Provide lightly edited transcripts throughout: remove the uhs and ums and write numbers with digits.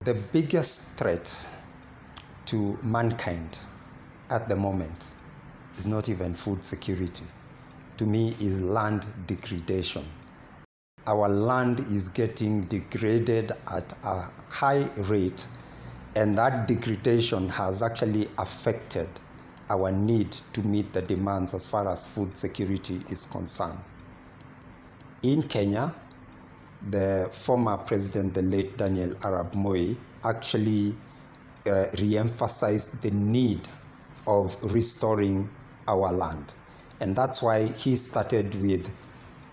The biggest threat to mankind at the moment is not even food security. To me, is land degradation. Our land is getting degraded at a high rate, and that degradation has actually affected our need to meet the demands as far as food security is concerned. In Kenya, the former president, the late Daniel Arap Moi, actually re-emphasized the need of restoring our land. And that's why he started with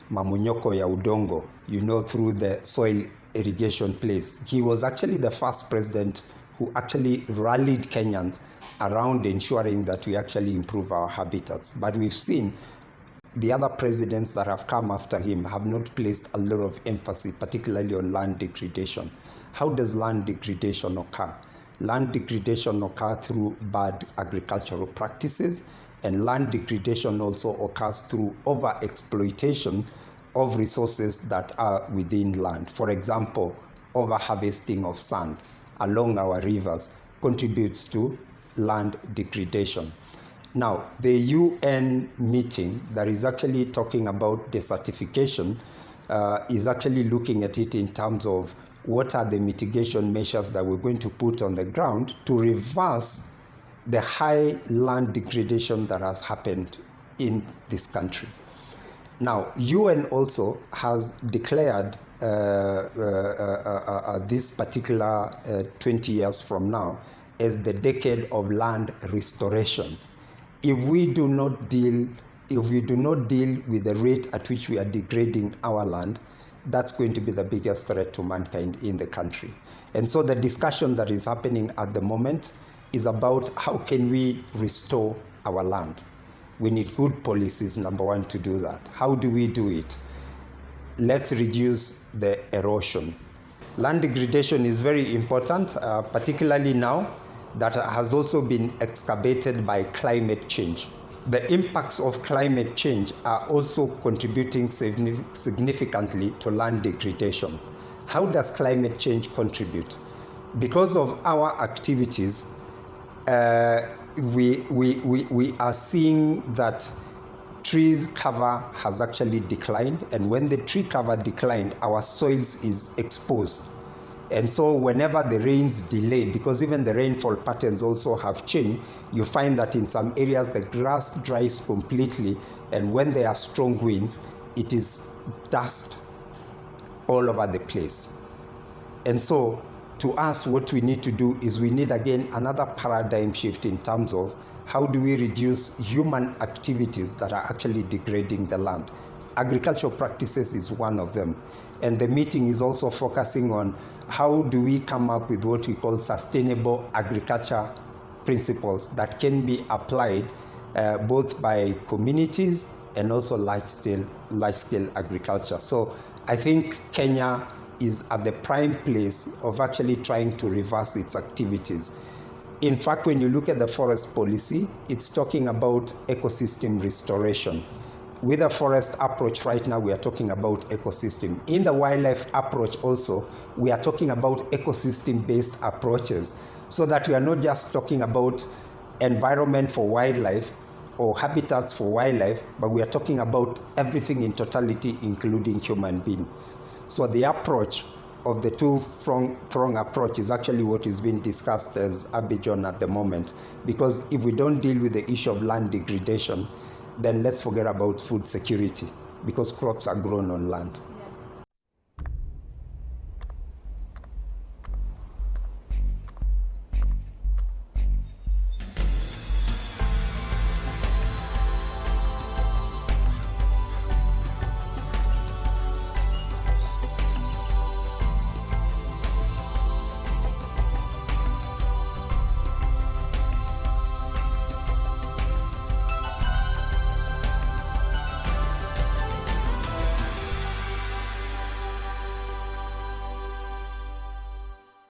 Mamunyoko ya Udongo, through the soil irrigation place. He was actually the first president who actually rallied Kenyans around ensuring that we actually improve our habitats. But we've seen the other presidents that have come after him have not placed a lot of emphasis, particularly on land degradation. How does land degradation occur? Land degradation occurs through bad agricultural practices, and land degradation also occurs through over-exploitation of resources that are within land. For example, over-harvesting of sand along our rivers contributes to land degradation. Now, the UN meeting that is actually talking about desertification is actually looking at it in terms of what are the mitigation measures that we're going to put on the ground to reverse the high land degradation that has happened in this country. Now, UN also has declared this particular 20 years from now as the decade of land restoration. If we do not deal with the rate at which we are degrading our land, that's going to be the biggest threat to mankind in the country. And so the discussion that is happening at the moment is about how can we restore our land. We need good policies, number one, to do that. How do we do it? Let's reduce the erosion. Land degradation is very important, particularly now that has also been exacerbated by climate change. The impacts of climate change are also contributing significantly to land degradation. How does climate change contribute? Because of our activities, we are seeing that trees cover has actually declined, and when the tree cover declined, our soils is exposed. And so whenever the rains delay, because even the rainfall patterns also have changed, you find that in some areas the grass dries completely, and when there are strong winds, it is dust all over the place. And so to us, what we need to do is we need again another paradigm shift in terms of how do we reduce human activities that are actually degrading the land. Agricultural practices is one of them. And the meeting is also focusing on how do we come up with what we call sustainable agriculture principles that can be applied both by communities and also large-scale agriculture. So I think Kenya is at the prime place of actually trying to reverse its activities. In fact, when you look at the forest policy, it's talking about ecosystem restoration. With a forest approach right now, we are talking about ecosystem. In the wildlife approach also, we are talking about ecosystem-based approaches, so that we are not just talking about environment for wildlife or habitats for wildlife, but we are talking about everything in totality, including human being. So the approach of the two-prong approach is actually what is being discussed as Abidjan at the moment. Because if we don't deal with the issue of land degradation, then let's forget about food security, because crops are grown on land.